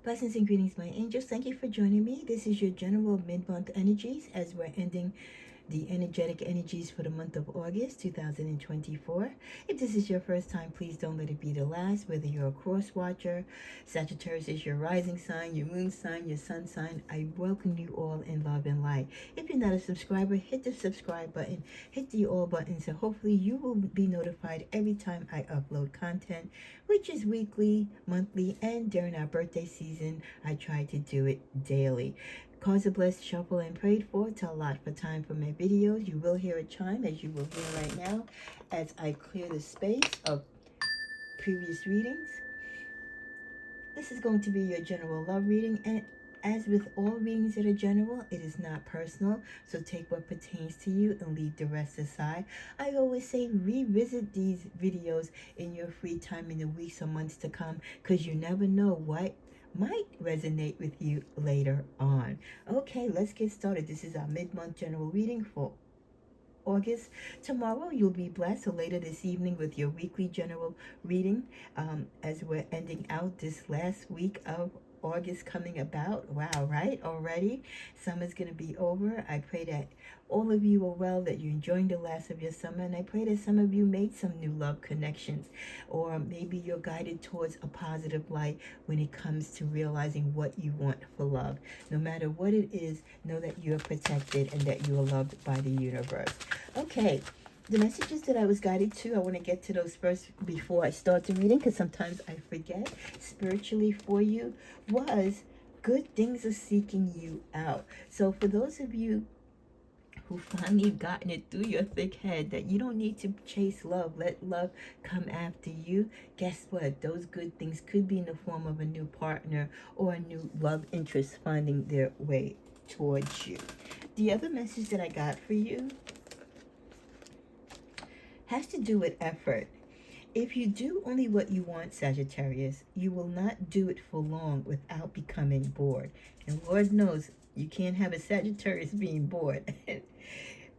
Blessings and greetings, my angels. Thank you for joining me. This is your general mid-month energies as we're ending the energetic energies for the month of August 2024. If this is your first time, please don't let it be the last. Whether you're a cross watcher, Sagittarius is your rising sign, your moon sign, your sun sign, I welcome you all in love and light. If you're not a subscriber, hit the subscribe button, hit the all button, so hopefully you will be notified every time I upload content, which is weekly, monthly, and during our birthday season, I try to do it daily. Cards are blessed, shuffle, and prayed for to allot for time for my videos. You will hear a chime, as you will hear right now, as I clear the space of previous readings. This is going to be your general love reading, and as with all readings that are general, it is not personal, so take what pertains to you and leave the rest aside. I always say revisit these videos in your free time in the weeks or months to come, because you never know what might resonate with you later on. Okay, let's get started. This is our mid-month general reading for August. Tomorrow you'll be blessed, so later this evening with your weekly general reading, as we're ending out this last week of August coming about. Wow, right? Already summer's going to be over. I pray that all of you are well, that you're enjoying the last of your summer, and I pray that some of you made some new love connections, or maybe you're guided towards a positive light when it comes to realizing what you want for love. No matter what it is, know that you're protected and that you are loved by the universe. Okay, the messages that I was guided to, I want to get to those first before I start the reading, because sometimes I forget. Spiritually for you was good things are seeking you out. So for those of you who finally have gotten it through your thick head that you don't need to chase love, let love come after you, guess what? Those good things could be in the form of a new partner or a new love interest finding their way towards you. The other message that I got for you has to do with effort. If you do only what you want, Sagittarius, you will not do it for long without becoming bored. And Lord knows you can't have a Sagittarius being bored.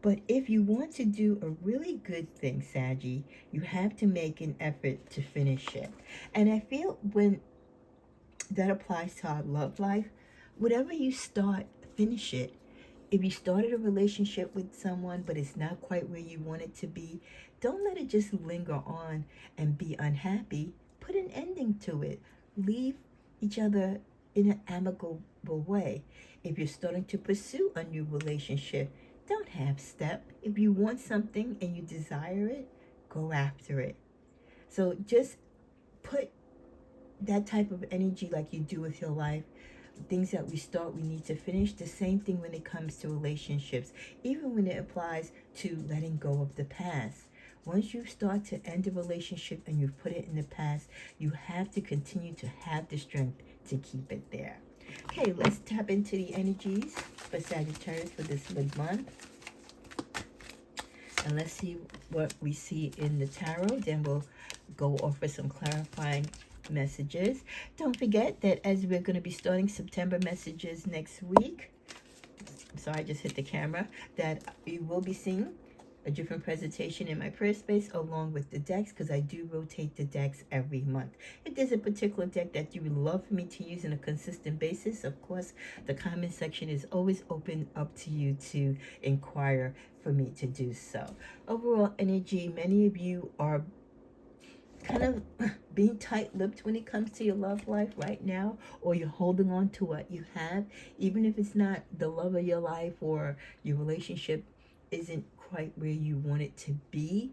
But if you want to do a really good thing, Saggy, you have to make an effort to finish it. And I feel when that applies to our love life, whatever you start, finish it. If you started a relationship with someone but it's not quite where you want it to be, don't let it just linger on and be unhappy. Put an ending to it. Leave each other in an amicable way. If you're starting to pursue a new relationship, don't half step. If you want something and you desire it, go after it. So just put that type of energy like you do with your life. Things that we start, we need to finish. The same thing when it comes to relationships, even when it applies to letting go of the past. Once you start to end a relationship and you've put it in the past, you have to continue to have the strength to keep it there. Okay, let's tap into the energies for Sagittarius for this mid-month. And let's see what we see in the tarot. Then we'll go over some clarifying messages. Don't forget that as we're going to be starting September messages next week, sorry, I just hit the camera, that you will be seeing a different presentation in my prayer space along with the decks, because I do rotate the decks every month. If there's a particular deck that you would love for me to use on a consistent basis, of course, the comment section is always open up to you to inquire for me to do so. Overall energy, many of you are kind of being tight-lipped when it comes to your love life right now, or you're holding on to what you have, even if it's not the love of your life or your relationship isn't quite where you want it to be.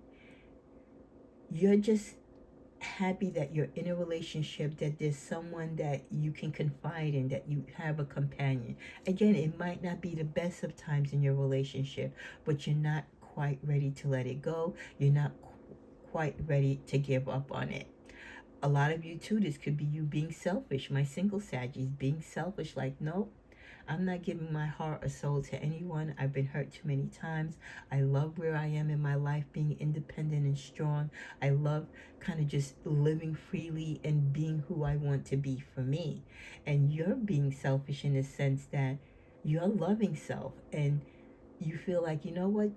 You're just happy that you're in a relationship, that there's someone that you can confide in, that you have a companion. Again, it might not be the best of times in your relationship, but you're not quite ready to let it go. You're not quite ready to give up on it. A lot of you too, this could be you being selfish. My single Saggies being selfish, like, nope, I'm not giving my heart or soul to anyone. I've been hurt too many times. I love where I am in my life, being independent and strong. I love kind of just living freely and being who I want to be for me. And you're being selfish in the sense that you're loving self and you feel like, you know what?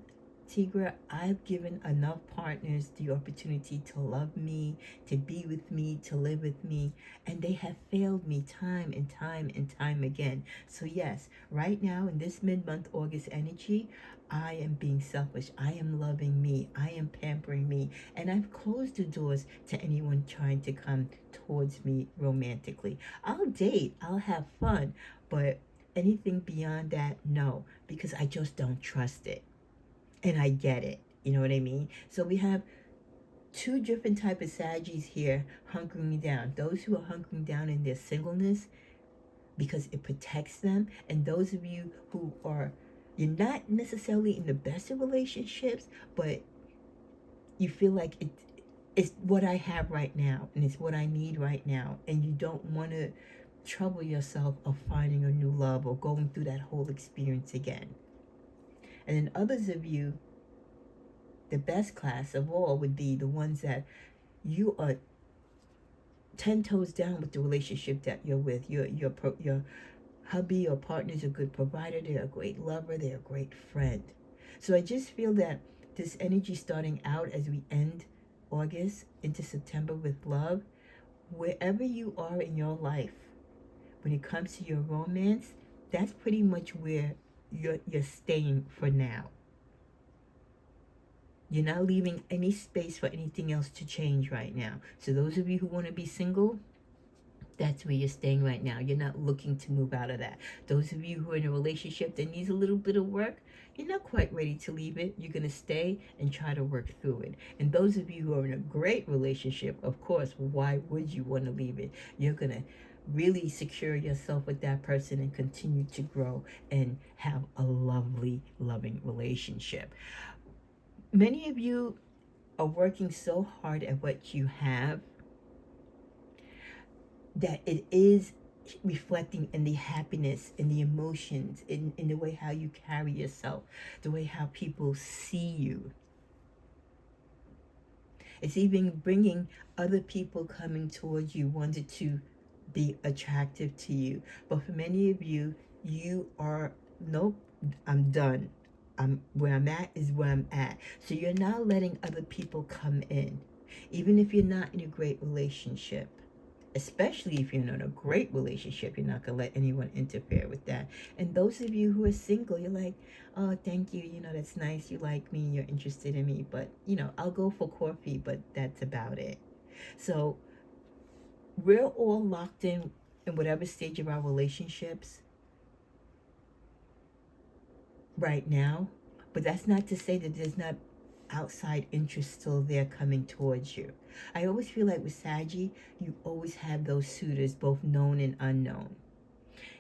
Tigra, I've given enough partners the opportunity to love me, to be with me, to live with me, and they have failed me time and time and time again. So yes, right now in this mid-month August energy, I am being selfish. I am loving me. I am pampering me. And I've closed the doors to anyone trying to come towards me romantically. I'll date, I'll have fun, but anything beyond that, no, because I just don't trust it. And I get it. You know what I mean? So we have two different type of Saggies here hunkering down. Those who are hunkering down in their singleness because it protects them, and those of you who are, you're not necessarily in the best of relationships, but you feel like it's what I have right now and it's what I need right now, and you don't want to trouble yourself of finding a new love or going through that whole experience again. And then others of you, the best class of all would be the ones that you are 10 toes down with the relationship that you're with. Your hubby or partner is a good provider. They're a great lover. They're a great friend. So I just feel that this energy starting out as we end August into September with love, wherever you are in your life, when it comes to your romance, that's pretty much where you're staying for now. You're not leaving any space for anything else to change right now. So those of you who want to be single, that's where you're staying right now. You're not looking to move out of that. Those of you who are in a relationship that needs a little bit of work, you're not quite ready to leave it. You're going to stay and try to work through it. And those of you who are in a great relationship, of course, why would you want to leave it? You're going to really secure yourself with that person and continue to grow and have a lovely, loving relationship. Many of you are working so hard at what you have that it is reflecting in the happiness, in the emotions, in the way how you carry yourself, the way how people see you. It's even bringing other people coming towards you, wanted to be attractive to you. But for many of you, you are, nope, I'm done. Where I'm at is where I'm at. So you're not letting other people come in, even if you're not in a great relationship. Especially if you're in a great relationship, you're not going to let anyone interfere with that. And those of you who are single, you're like, oh, thank you, that's nice, you like me, you're interested in me, but I'll go for coffee, but that's about it. So we're all locked in whatever stage of our relationships right now, but that's not to say that there's not outside interest still there coming towards you. I always feel like with Saggy, you always have those suitors, both known and unknown.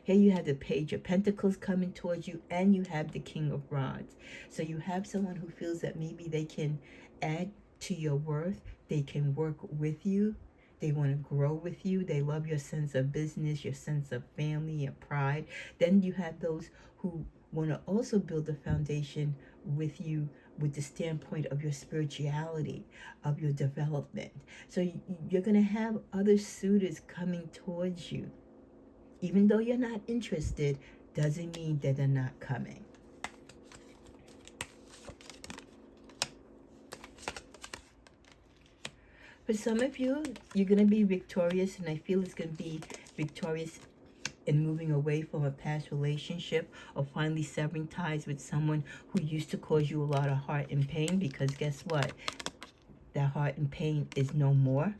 Here you have the Page of Pentacles coming towards you, and you have the King of Rods. So you have someone who feels that maybe they can add to your worth, they can work with you, they want to grow with you, they love your sense of business, your sense of family and pride. Then you have those who want to also build a foundation with you with the standpoint of your spirituality, of your development. So you're going to have other suitors coming towards you. Even though you're not interested, doesn't mean that they're not coming. For some of you, you're going to be victorious, and I feel it's going to be victorious in moving away from a past relationship, or finally severing ties with someone who used to cause you a lot of heart and pain, because guess what? That heart and pain is no more.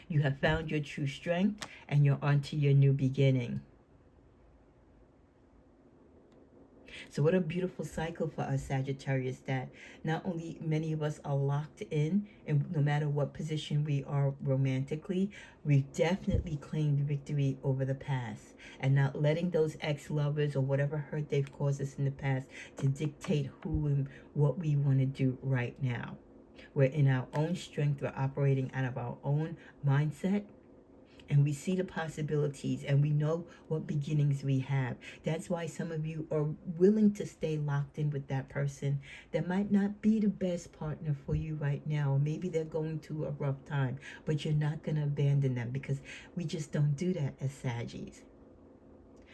You have found your true strength, and you're on to your new beginning. So what a beautiful cycle for us Sagittarius, that not only many of us are locked in, and no matter what position we are romantically, we've definitely claimed victory over the past, and not letting those ex-lovers or whatever hurt they've caused us in the past to dictate who and what we want to do right now. We're in our own strength. We're operating out of our own mindset. And we see the possibilities, and we know what beginnings we have. That's why some of you are willing to stay locked in with that person that might not be the best partner for you right now. Or maybe they're going through a rough time, but you're not going to abandon them, because we just don't do that as Saggies.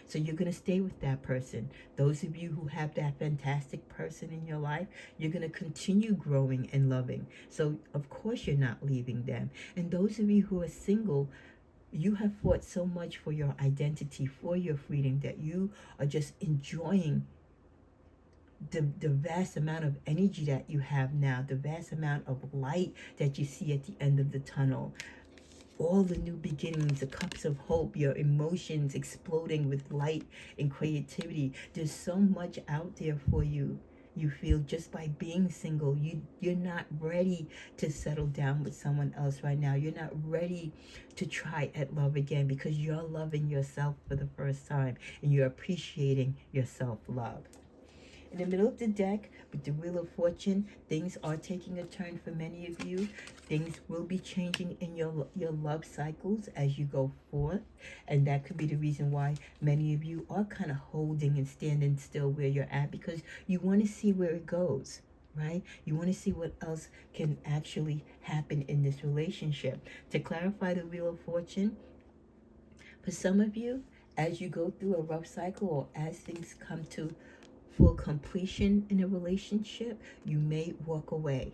So you're going to stay with that person. Those of you who have that fantastic person in your life, you're going to continue growing and loving. So of course you're not leaving them. And those of you who are single, you have fought so much for your identity, for your freedom, that you are just enjoying the vast amount of energy that you have now, the vast amount of light that you see at the end of the tunnel, all the new beginnings, the cups of hope, your emotions exploding with light and creativity. There's so much out there for you. You feel just by being single, you're not ready to settle down with someone else right now. You're not ready to try at love again, because you're loving yourself for the first time and you're appreciating your self-love. In the middle of the deck, with the Wheel of Fortune, things are taking a turn for many of you. Things will be changing in your love cycles as you go forth. And that could be the reason why many of you are kind of holding and standing still where you're at, because you want to see where it goes, right? You want to see what else can actually happen in this relationship. To clarify the Wheel of Fortune, for some of you, as you go through a rough cycle, or as things come to full completion in a relationship, you may walk away.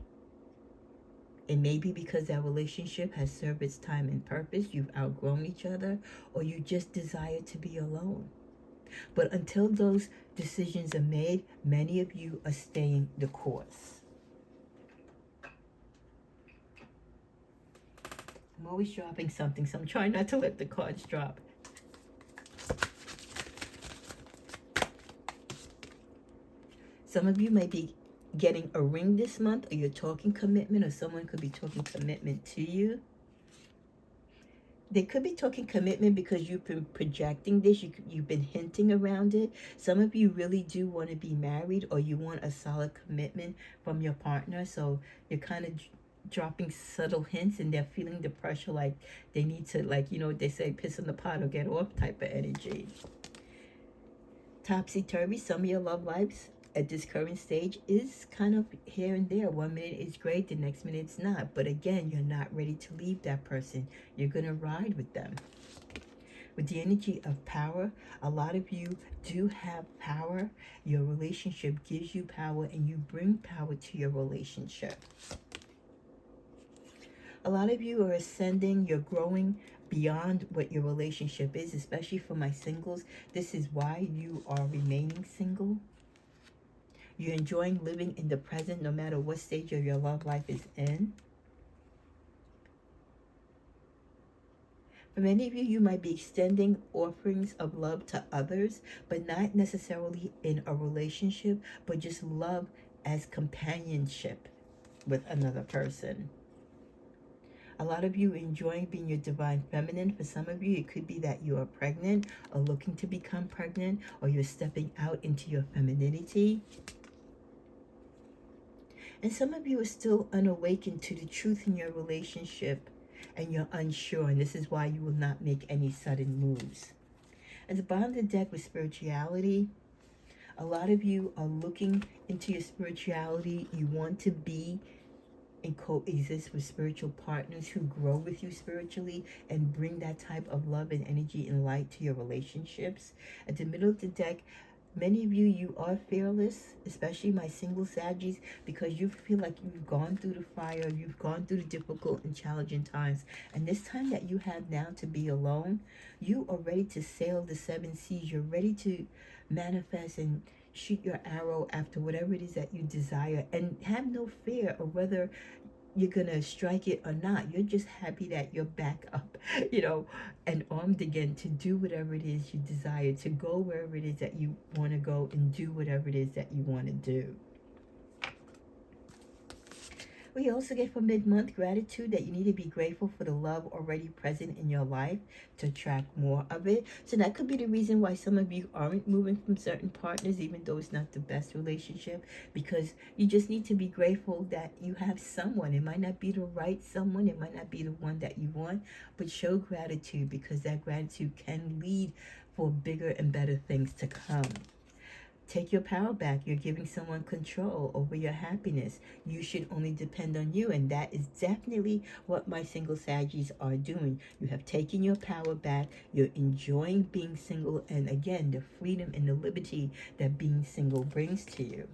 It may be because that relationship has served its time and purpose, you've outgrown each other, or you just desire to be alone. But until those decisions are made, many of you are staying the course. I'm always dropping something, so I'm trying not to let the cards drop. Some of you may be getting a ring this month, or you're talking commitment, or someone could be talking commitment to you. They could be talking commitment because you've been projecting this, you've been hinting around it. Some of you really do want to be married, or you want a solid commitment from your partner, so you're kind of dropping subtle hints, and they're feeling the pressure, like they need to, like, you know, they say, piss in the pot or get off type of energy. Topsy-turvy, some of your love lives at this current stage is kind of here and there. 1 minute it's great, the next minute it's not. But again, you're not ready to leave that person. You're going to ride with them. With the energy of power, a lot of you do have power. Your relationship gives you power, and you bring power to your relationship. A lot of you are ascending, you're growing beyond what your relationship is, especially for my singles. This is why you are remaining single. You're enjoying living in the present no matter what stage of your love life is in. For many of you, you might be extending offerings of love to others, but not necessarily in a relationship, but just love as companionship with another person. A lot of you enjoying being your divine feminine. For some of you, it could be that you are pregnant or looking to become pregnant, or you're stepping out into your femininity. And some of you are still unawakened to the truth in your relationship, and you're unsure, and this is why you will not make any sudden moves. At the bottom of the deck with spirituality, a lot of you are looking into your spirituality. You want to be and coexist with spiritual partners who grow with you spiritually and bring that type of love and energy and light to your relationships. At the middle of the deck, many of you, you are fearless, especially my single Saggies, because you feel like you've gone through the fire, you've gone through the difficult and challenging times. And this time that you have now to be alone, you are ready to sail the 7 seas. You're ready to manifest and shoot your arrow after whatever it is that you desire, and have no fear of whether you're gonna strike it or not. You're just happy that you're back up, you know, and armed again to do whatever it is you desire, to go wherever it is that you want to go, and do whatever it is that you want to do. We also get for mid-month gratitude, that you need to be grateful for the love already present in your life to attract more of it. So that could be the reason why some of you aren't moving from certain partners, even though it's not the best relationship, because you just need to be grateful that you have someone. It might not be the right someone, it might not be the one that you want, but show gratitude, because that gratitude can lead for bigger and better things to come. Take your power back. You're giving someone control over your happiness. You should only depend on you. And that is definitely what my single Saggies are doing. You have taken your power back. You're enjoying being single. And again, the freedom and the liberty that being single brings to you.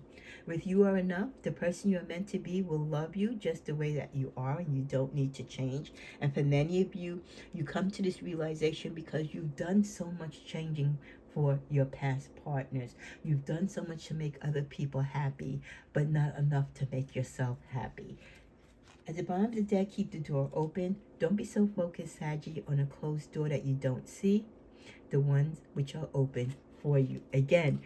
With you are enough, the person you're meant to be will love you just the way that you are, and you don't need to change. And for many of you, you come to this realization because you've done so much changing for your past partners. You've done so much to make other people happy, but not enough to make yourself happy. At the bottom of the deck, keep the door open. Don't be so focused, Saggy, on a closed door that you don't see the ones which are open for you. Again,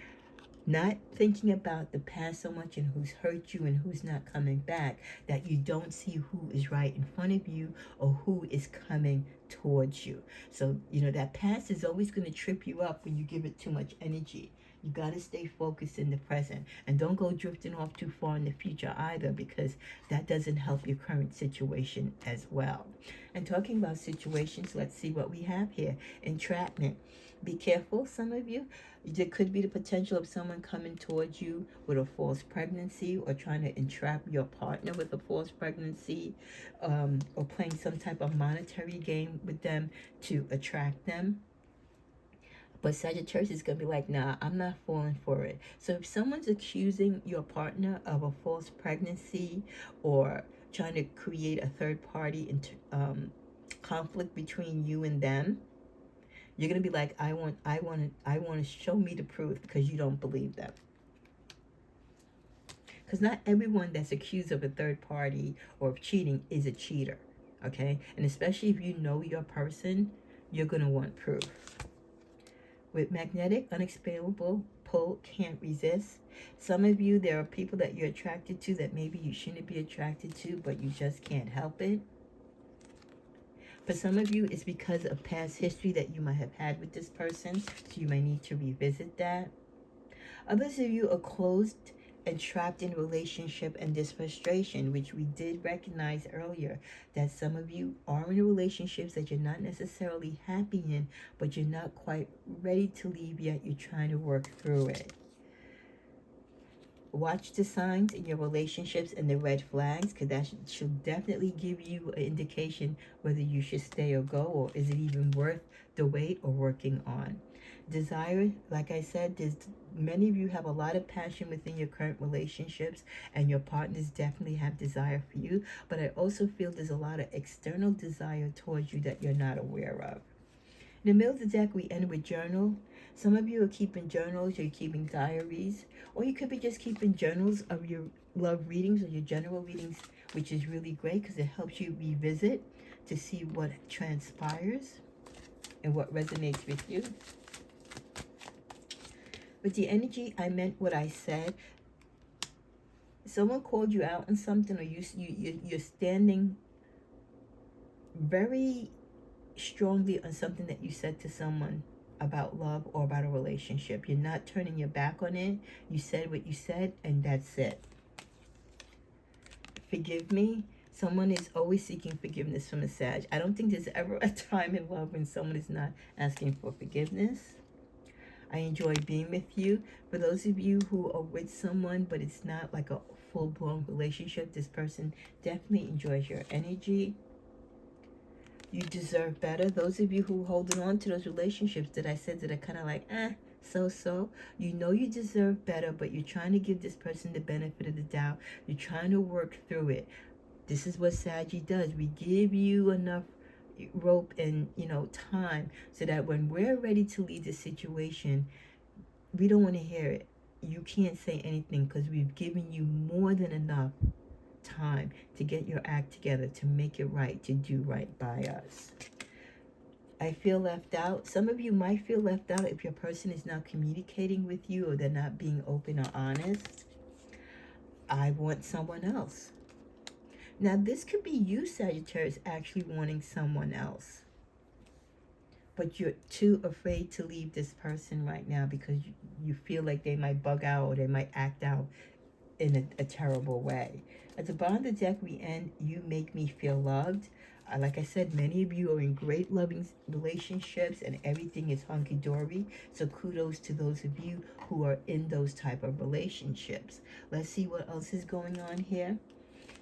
not thinking about the past so much and who's hurt you and who's not coming back, that you don't see who is right in front of you or who is coming towards you. So, that past is always going to trip you up when you give it too much energy. You got to stay focused in the present, and don't go drifting off too far in the future either, because that doesn't help your current situation as well. And talking about situations, let's see what we have here. Entrapment. Be careful, some of you. There could be the potential of someone coming towards you with a false pregnancy, or trying to entrap your partner with a false pregnancy, or playing some type of monetary game with them to attract them. But Sagittarius is going to be like, nah, I'm not falling for it. So if someone's accusing your partner of a false pregnancy, or trying to create a third party conflict between you and them, you're going to be like, I want to show me the proof, because you don't believe them. Because not everyone that's accused of a third party or of cheating is a cheater, okay? And especially if you know your person, you're going to want proof. With magnetic, unexplainable pull, can't resist. Some of you, there are people that you're attracted to that maybe you shouldn't be attracted to, but you just can't help it. For some of you, it's because of past history that you might have had with this person, so you might need to revisit that. Others of you are closed and trapped in a relationship, and this frustration, which we did recognize earlier, that some of you are in relationships that you're not necessarily happy in, but you're not quite ready to leave yet. You're trying to work through it. Watch the signs in your relationships and the red flags, because that should definitely give you an indication whether you should stay or go, or is it even worth the wait or working on. Desire, like I said, many of you have a lot of passion within your current relationships, and your partners definitely have desire for you, but I also feel there's a lot of external desire towards you that you're not aware of. In the middle of the deck, we end with journal. Some of you are keeping journals, you're keeping diaries, or you could be just keeping journals of your love readings or your general readings, which is really great because it helps you revisit to see what transpires and what resonates with you. With the energy, I meant what I said. Someone called you out on something, or you're standing very strongly on something that you said to someone about love or about a relationship. You're not turning your back on it. You said what you said, and that's it. Forgive me. Someone is always seeking forgiveness from a Sag. I don't think there's ever a time in love when someone is not asking for forgiveness. I enjoy being with you. For those of you who are with someone, but it's not like a full-blown relationship, this person definitely enjoys your energy. You deserve better. Those of you who holding on to those relationships that I said that are kind of like, so, you know you deserve better, but you're trying to give this person the benefit of the doubt. You're trying to work through it. This is what Saggy does. We give you enough rope and, time so that when we're ready to leave the situation, we don't want to hear it. You can't say anything because we've given you more than enough time to get your act together, to make it right, to do right by us. I feel left out. Some of you might feel left out if your person is not communicating with you, or they're not being open or honest. I want someone else. Now, this could be you, Sagittarius, actually wanting someone else, but you're too afraid to leave this person right now because you feel like they might bug out, or they might act out in a terrible way. At the bottom of the deck, we end, you make me feel loved. Like I said, many of you are in great loving relationships and everything is hunky-dory. So kudos to those of you who are in those type of relationships. Let's see what else is going on here.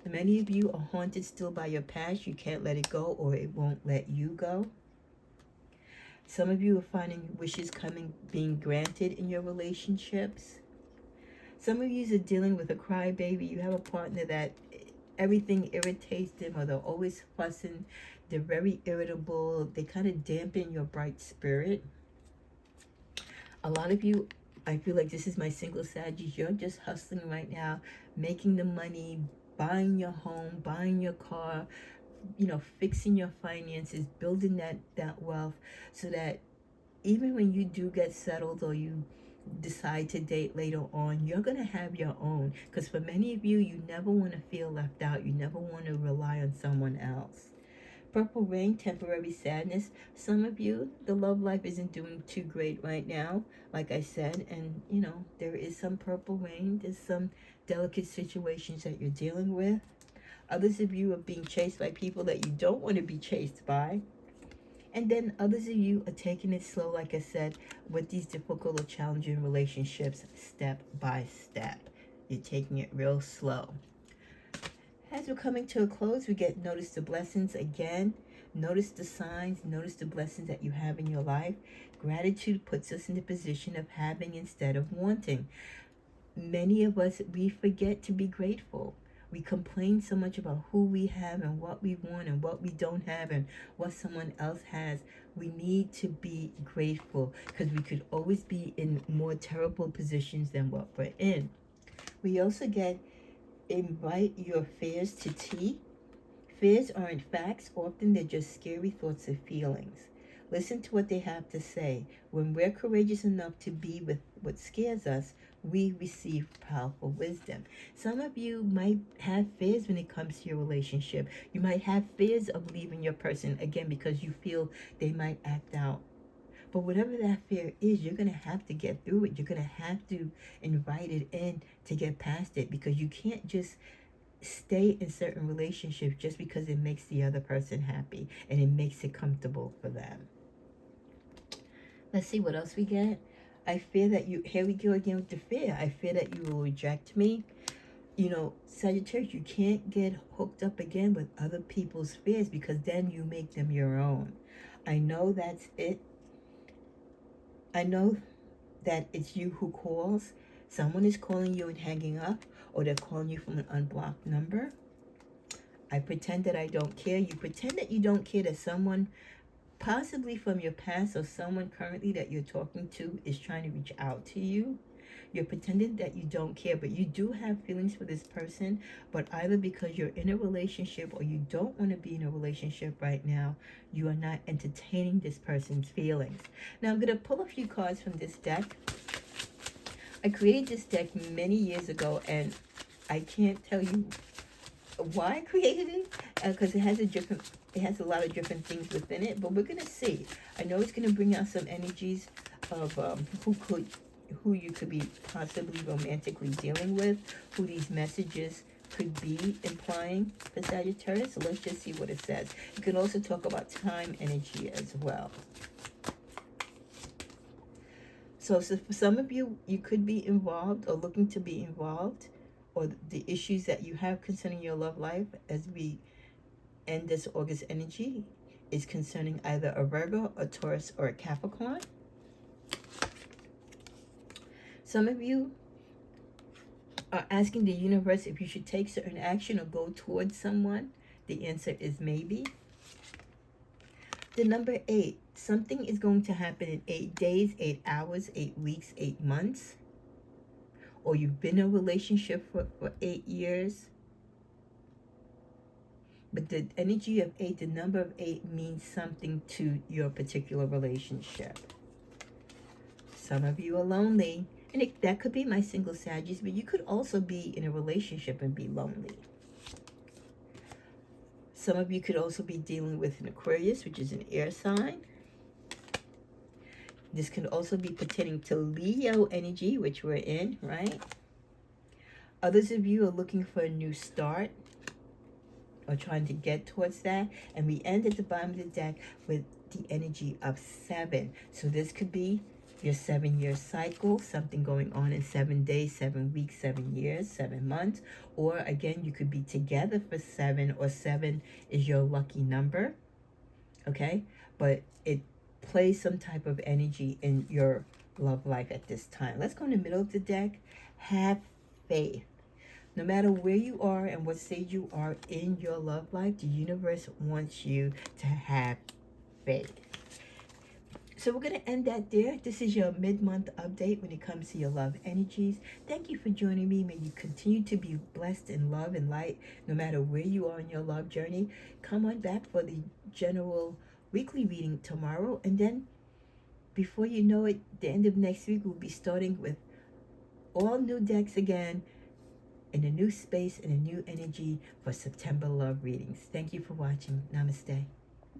Many of you are haunted still by your past. You can't let it go, or it won't let you go. Some of you are finding wishes being granted in your relationships. Some of you are dealing with a crybaby. You have a partner that everything irritates them, or they're always fussing. They're very irritable. They kind of dampen your bright spirit. A lot of you, I feel like this is my single Sagittarius. You're just hustling right now, making the money, buying your home, buying your car, you know, fixing your finances, building that wealth, so that even when you do get settled or you decide to date later on, you're going to have your own. Because for many of you, you never want to feel left out. You never want to rely on someone else. Purple rain, temporary sadness. Some of you, the love life isn't doing too great right now, like I said. And, you know, there is some purple rain. There's some delicate situations that you're dealing with. Others of you are being chased by people that you don't want to be chased by. And then others of you are taking it slow, like I said, with these difficult or challenging relationships, step by step. You're taking it real slow. As we're coming to a close, we get notice the blessings again. Notice the signs, notice the blessings that you have in your life. Gratitude puts us in the position of having instead of wanting. Many of us, we forget to be grateful. We complain so much about who we have and what we want and what we don't have and what someone else has. We need to be grateful, because we could always be in more terrible positions than what we're in. We also get invite your fears to tea. Fears aren't facts. Often they're just scary thoughts or feelings. Listen to what they have to say. When we're courageous enough to be with what scares us, we receive powerful wisdom. Some of you might have fears when it comes to your relationship. You might have fears of leaving your person, again, because you feel they might act out. But whatever that fear is, you're going to have to get through it. You're going to have to invite it in to get past it, because you can't just stay in certain relationships just because it makes the other person happy and it makes it comfortable for them. Let's see what else we get. I fear that you, here we go again with the fear. I fear that you will reject me. You know, Sagittarius, you can't get hooked up again with other people's fears, because then you make them your own. I know that's it. I know that it's you who calls. Someone is calling you and hanging up, or they're calling you from an unblocked number. I pretend that I don't care. You pretend that you don't care that someone, possibly from your past or someone currently that you're talking to, is trying to reach out to you. You're pretending that you don't care, but you do have feelings for this person, but either because you're in a relationship or you don't want to be in a relationship right now, you are not entertaining this person's feelings. Now I'm going to pull a few cards from this deck. I created this deck many years ago, and I can't tell you why I created it, because it has a lot of different things within it, but we're going to see. I know it's going to bring out some energies of who you could be possibly romantically dealing with, who these messages could be implying for Sagittarius. So let's just see what it says. You can also talk about time energy as well. So for some of you, you could be involved or looking to be involved, or the issues that you have concerning your love life as we end this August energy is concerning either a Virgo, a Taurus, or a Capricorn. Some of you are asking the universe if you should take certain action or go towards someone. The answer is maybe. The number 8, something is going to happen in 8 days, 8 hours, 8 weeks, 8 months. Or you've been in a relationship for 8 years. But the energy of 8, the number of 8 means something to your particular relationship. Some of you are lonely. And that could be my single Sagittarius, but you could also be in a relationship and be lonely. Some of you could also be dealing with an Aquarius, which is an air sign. This could also be pertaining to Leo energy, which we're in, right? Others of you are looking for a new start. or trying to get towards that. And we end at the bottom of the deck with the energy of 7. So this could be your 7-year cycle, something going on in 7 days, 7 weeks, 7 years, 7 months. Or again, you could be together for 7, or 7 is your lucky number. Okay? But it plays some type of energy in your love life at this time. Let's go in the middle of the deck. Have faith. No matter where you are and what stage you are in your love life, the universe wants you to have faith. So we're going to end that there. This is your mid-month update when it comes to your love energies. Thank you for joining me. May you continue to be blessed in love and light no matter where you are in your love journey. Come on back for the general weekly reading tomorrow. And then before you know it, the end of next week, we'll be starting with all new decks again, in a new space and a new energy for September love readings. Thank you for watching. Namaste.